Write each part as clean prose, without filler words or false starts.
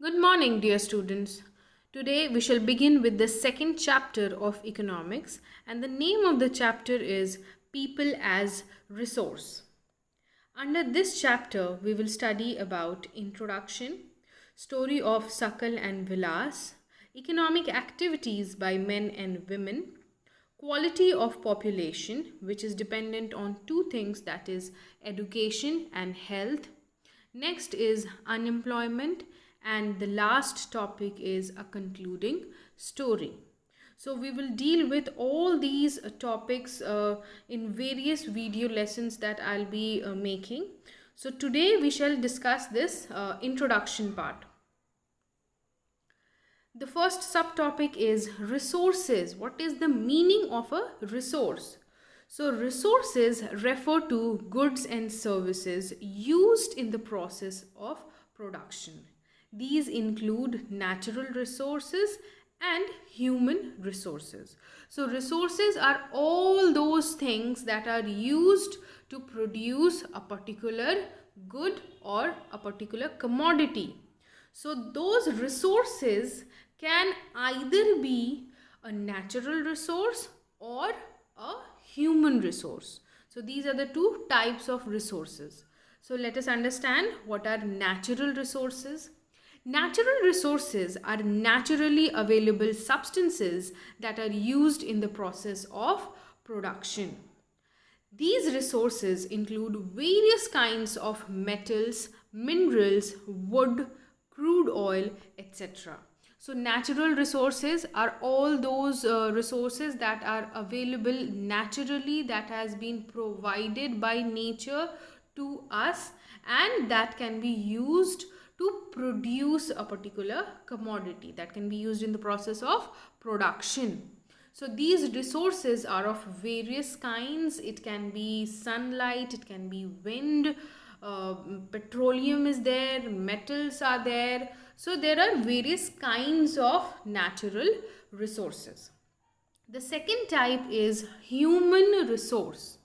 Good morning, dear students. Today we shall begin with the second chapter of economics, and the name of the chapter is People as Resource. Under this chapter, we will study about introduction, story of Sakal and Vilas, economic activities by men and women, quality of population, which is dependent on two things, that is education and health. Next is unemployment, and the last topic is a concluding story. So we will deal with all these topics in various video lessons that I'll be making. So today we shall discuss this introduction part. The first subtopic is resources. What is the meaning of a resource? So resources refer to goods and services used in the process of production. These include natural resources and human resources. So resources are all those things that are used to produce a particular good or a particular commodity. So those resources can either be a natural resource or a human resource. So these are the two types of resources. So let us understand what are natural resources. Natural resources are naturally available substances that are used in the process of production. These resources include various kinds of metals, minerals, wood, crude oil, etc. So natural resources are all those resources that are available naturally, that has been provided by nature to us, and that can be used to produce a particular commodity, that can be used in the process of production. So these resources are of various kinds. It can be sunlight, it can be wind, petroleum is there, metals are there. So there are various kinds of natural resources. The second type is human resource.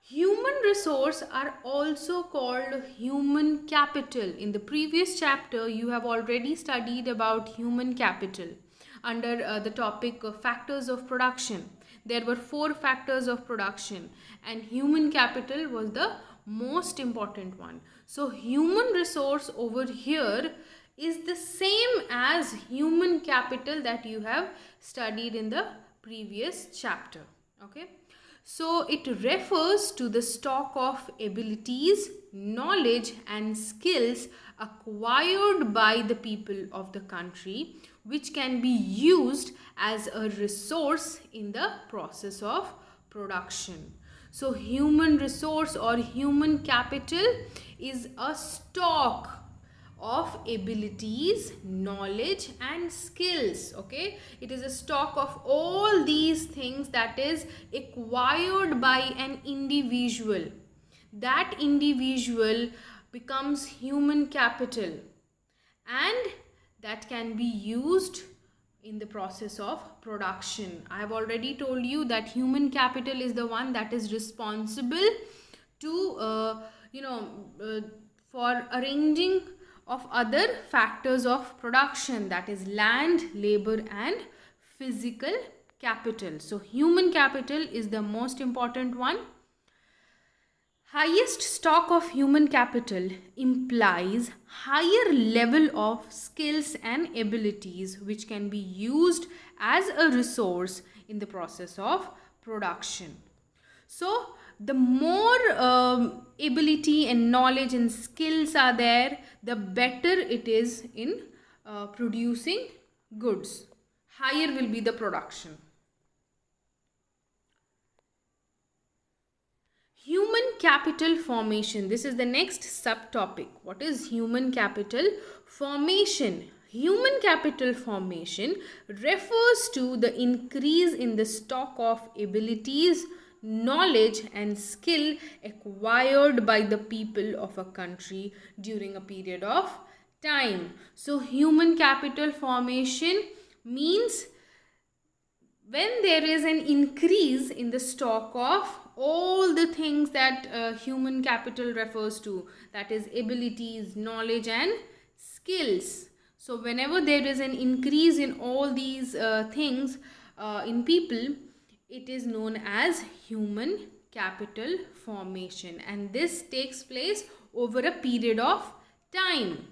Human resource are also called human capital. In the previous chapter, you have already studied about human capital under the topic of factors of production. There were 4 factors of production, and human capital was the most important one. So human resource over here is the same as human capital that you have studied in the previous chapter. Okay. So it refers to the stock of abilities, knowledge and skills acquired by the people of the country, which can be used as a resource in the process of production. So human resource or human capital is a stock of abilities, knowledge and skills. Okay, it is a stock of all these things that is acquired by an individual. That individual becomes human capital, and that can be used in the process of production. I have already told you that human capital is the one that is responsible to for arranging of other factors of production, that is land, labor and physical capital. So human capital is the most important one. Highest stock of human capital implies higher level of skills and abilities which can be used as a resource in the process of production. So the more ability and knowledge and skills are there, the better it is in producing goods. Higher will be the production. Human capital formation. This is the next subtopic. What is human capital formation? Human capital formation refers to the increase in the stock of abilities, knowledge and skill acquired by the people of a country during a period of time. So human capital formation means when there is an increase in the stock of all the things that human capital refers to, that is abilities, knowledge and skills. So whenever there is an increase in all these things in people, it is known as human capital formation, and this takes place over a period of time.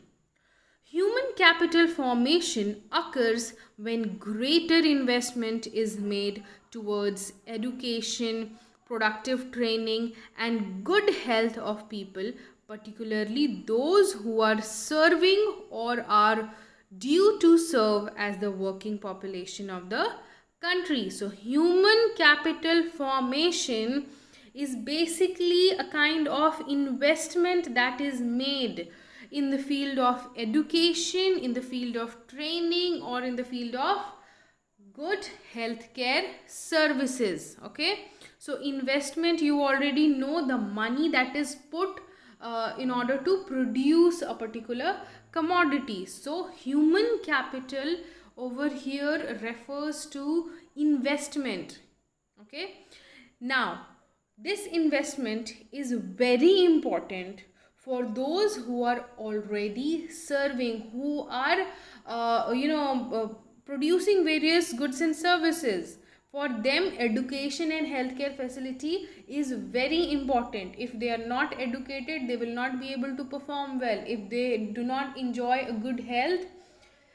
Human capital formation occurs when greater investment is made towards education, productive training, and good health of people, particularly those who are serving or are due to serve as the working population of the country. So, human capital formation is basically a kind of investment that is made in the field of education, in the field of training, or in the field of good healthcare services. Okay, so investment, you already know the money that is put in order to produce a particular commodity. So human capital over here refers to investment. Okay, now this investment is very important for those who are already serving, who are producing various goods and services. For them, education and healthcare facility is very important. If they are not educated, they will not be able to perform well. If they do not enjoy a good health,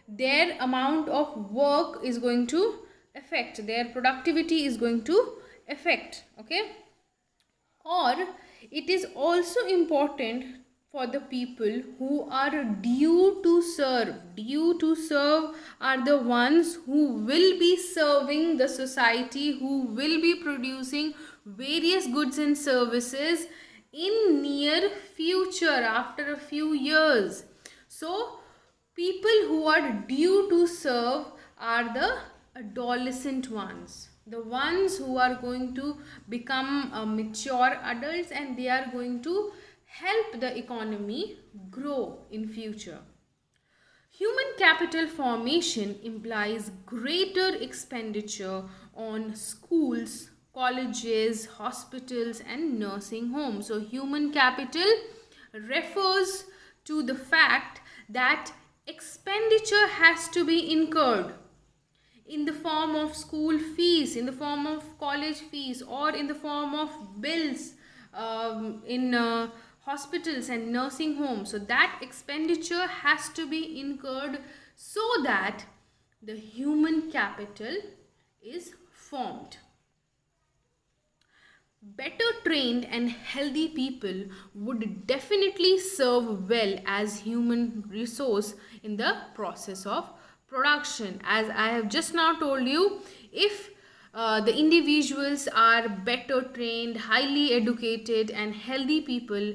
their amount of work is going to affect, their productivity is going to affect. Okay, or it is also important for the people who are due to serve. Due to serve are the ones who will be serving the society, who will be producing various goods and services in near future, after a few years. So people who are due to serve are the adolescent ones, the ones who are going to become mature adults, and they are going to help the economy grow in future. Human capital formation implies greater expenditure on schools, colleges, hospitals, and nursing homes. So human capital refers to the fact that expenditure has to be incurred in the form of school fees, in the form of college fees, or in the form of bills in hospitals and nursing homes. So that expenditure has to be incurred so that the human capital is formed. Better trained and healthy people would definitely serve well as human resource in the process of production. As I have just now told you, if the individuals are better trained, highly educated, and healthy people,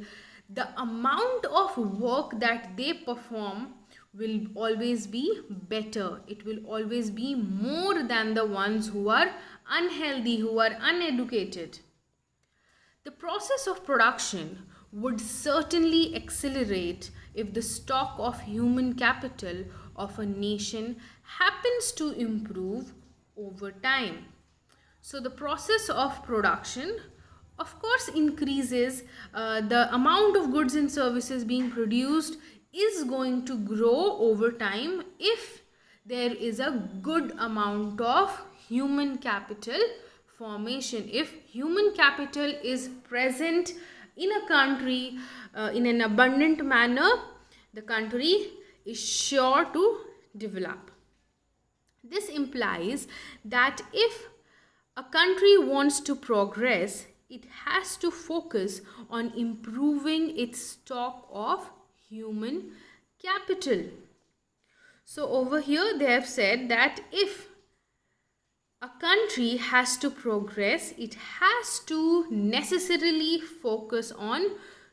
the amount of work that they perform will always be better. It will always be more than the ones who are unhealthy, who are uneducated. The process of production would certainly accelerate if the stock of human capital of a nation happens to improve over time. So the process of production, of course, increases. The amount of goods and services being produced is going to grow over time if there is a good amount of human capital formation. If human capital is present in a country in an abundant manner, the country is sure to develop. This implies that if a country wants to progress, it has to focus on improving its stock of human capital. So over here they have said that if a country has to progress, it has to necessarily focus on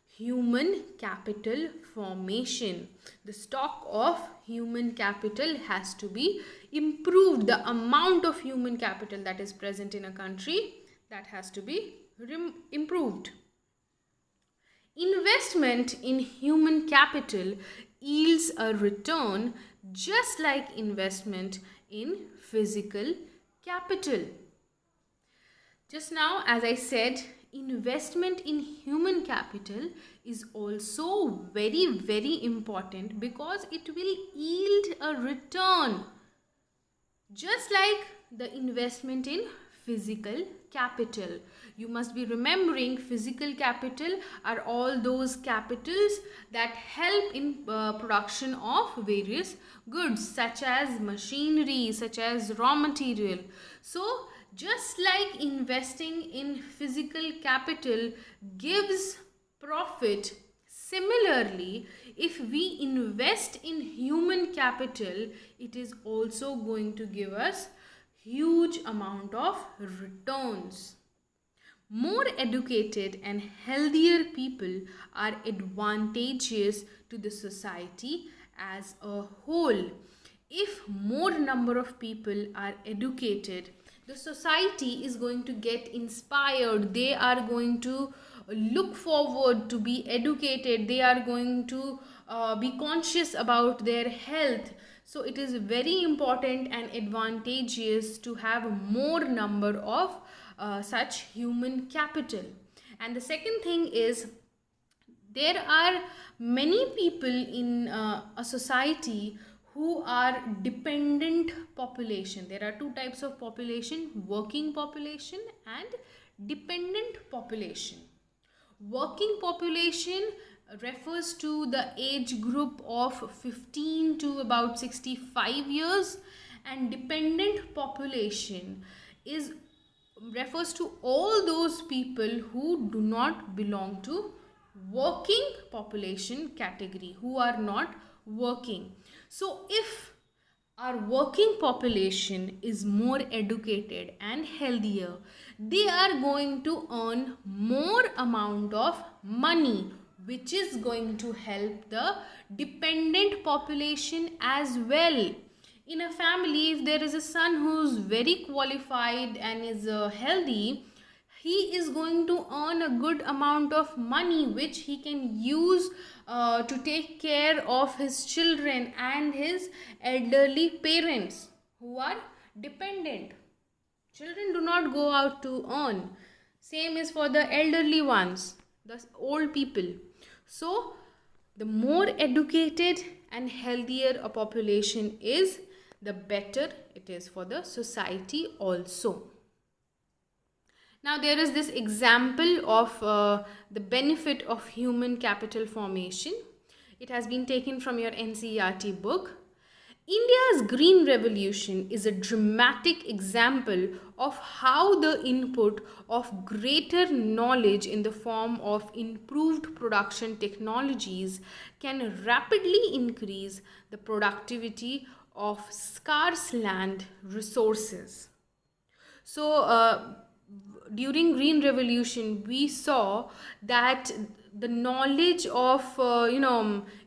human capital formation. The stock of human capital has to be improved. The amount of human capital that is present in a country, that has to be improved. Investment in human capital yields a return just like investment in physical capital. Just now, as I said, investment in human capital is also very, very important because it will yield a return, just like the investment in physical capital. You must be remembering physical capital are all those capitals that help in production of various goods such as machinery, such as raw material. So just like investing in physical capital gives profit, similarly, if we invest in human capital, it is also going to give us huge amount of returns. More educated and healthier people are advantageous to the society as a whole. If more number of people are educated, the society is going to get inspired. They are going to look forward to be educated. They are going to be conscious about their health. So it is very important and advantageous to have more number of such human capital. And the second thing is, there are many people in a society who are dependent population. There are two types of population: working population and dependent population. Working population refers to the age group of 15 to about 65 years, and dependent population is refers to all those people who do not belong to working population category, who are not working. So if our working population is more educated and healthier, they are going to earn more amount of money, which is going to help the dependent population as well. In a family, if there is a son who's very qualified and is healthy, he is going to earn a good amount of money which he can use to take care of his children and his elderly parents who are dependent. Children do not go out to earn. Same is for the elderly ones, the old people. So the more educated and healthier a population is, the better it is for the society also. Now there is this example of the benefit of human capital formation. It has been taken from your NCERT book. India's Green Revolution is a dramatic example of how the input of greater knowledge in the form of improved production technologies can rapidly increase the productivity of scarce land resources. So, during Green Revolution, we saw that the knowledge of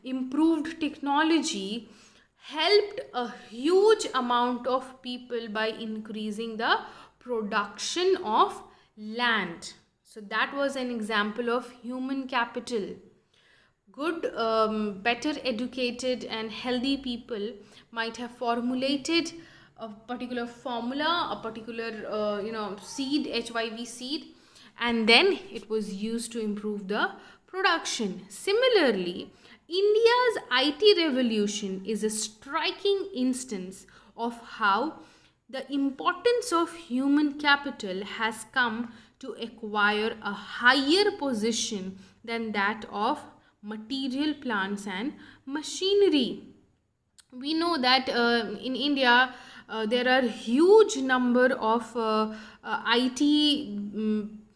improved technology helped a huge amount of people by increasing the production of land. So that was an example of human capital. Good, better educated and healthy people might have formulated a particular formula, a particular seed, HYV seed, and then it was used to improve the production. Similarly, India's IT revolution is a striking instance of how the importance of human capital has come to acquire a higher position than that of material plants and machinery. We know that in India there are huge number of IT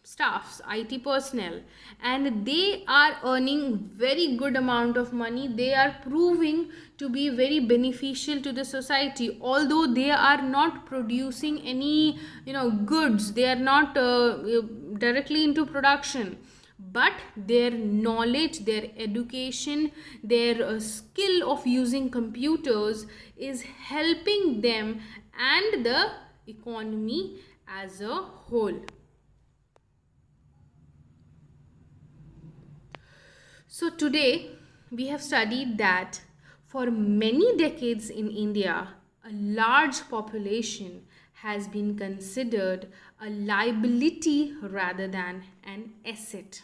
staffs, IT personnel, and they are earning very good amount of money. They are proving to be very beneficial to the society, although they are not producing any goods. They are not directly into production, but their knowledge, their education, their skill of using computers is helping them and the economy as a whole. So today we have studied that for many decades in India, a large population has been considered a liability rather than an asset.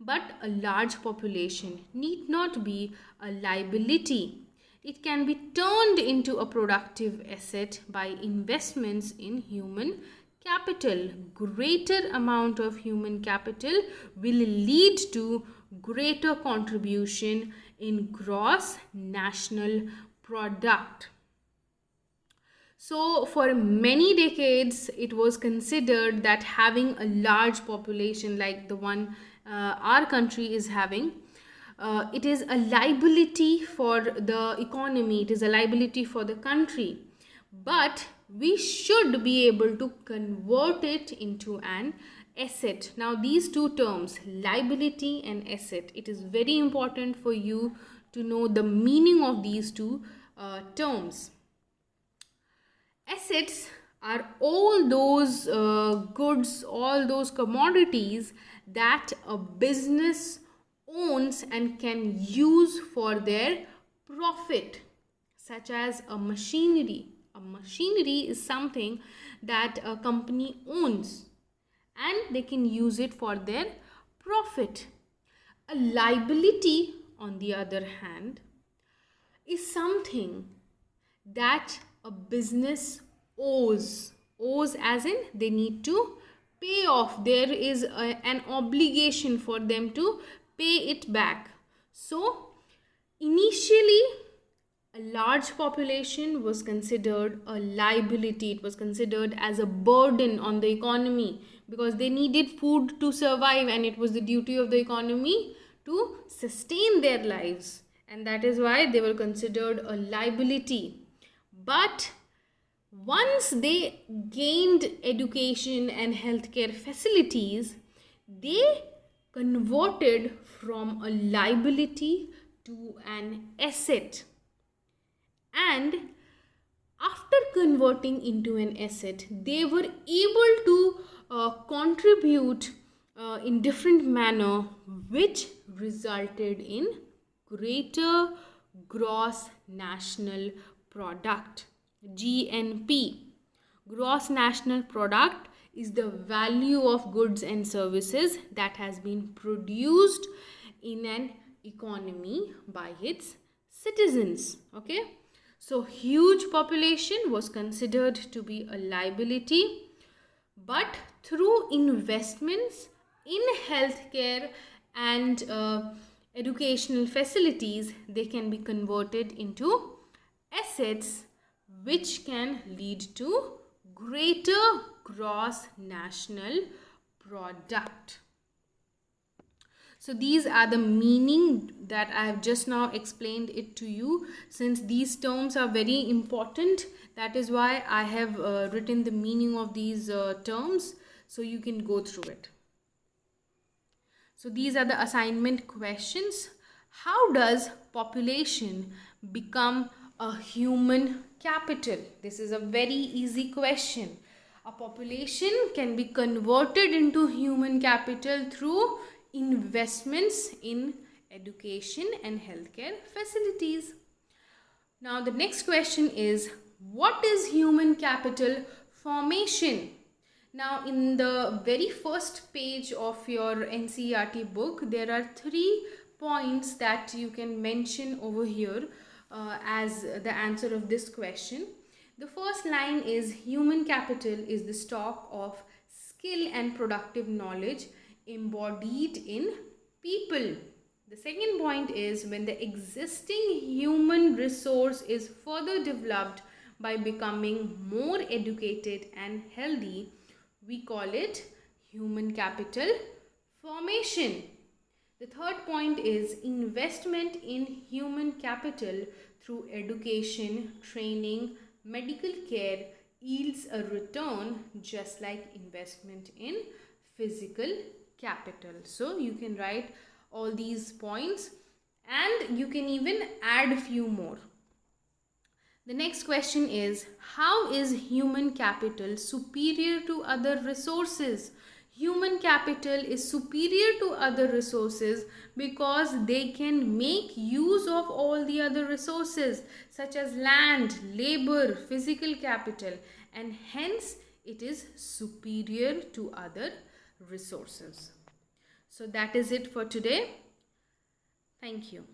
But a large population need not be a liability. It can be turned into a productive asset by investments in human capital. Greater amount of human capital will lead to greater contribution in gross national product. So, for many decades, it was considered that having a large population like the one our country is having, it is a liability for the economy, it is a liability for the country. But we should be able to convert it into an asset. Now, these two terms, liability and asset, it is very important for you to know the meaning of these two terms. Assets are all those goods, all those commodities that a business owns and can use for their profit, such as a machinery. A machinery is something that a company owns and they can use it for their profit. A liability, on the other hand, is something that a business owes as in they need to pay off. There is an obligation for them to pay it back. So initially a large population was considered a liability. It was considered as a burden on the economy because they needed food to survive, and it was the duty of the economy to sustain their lives, and that is why they were considered a liability. But once they gained education and healthcare facilities, they converted from a liability to an asset. And after converting into an asset, they were able to contribute in different manner, which resulted in greater gross national product, GNP. Gross national product is the value of goods and services that has been produced in an economy by its citizens. Okay, so huge population was considered to be a liability, but through investments in healthcare and educational facilities, they can be converted into assets, which can lead to greater gross national product. So these are the meaning that I have just now explained it to you. Since these terms are very important, that is why I have written the meaning of these terms, so you can go through it. So these are the assignment questions. How does population become a human capital? This is a very easy question. A population can be converted into human capital through investments in education and healthcare facilities. Now the next question is, what is human capital formation? Now in the very first page of your NCERT book, there are 3 points that you can mention over here as the answer of this question. The first line is, human capital is the stock of skill and productive knowledge embodied in people. The second point is, when the existing human resource is further developed by becoming more educated and healthy, we call it human capital formation. The third point is, investment in human capital through education, training, medical care yields a return just like investment in physical capital. So you can write all these points and you can even add a few more. The next question is, how is human capital superior to other resources? Human capital is superior to other resources because they can make use of all the other resources such as land, labor, physical capital, and hence it is superior to other resources. So that is it for today. Thank you.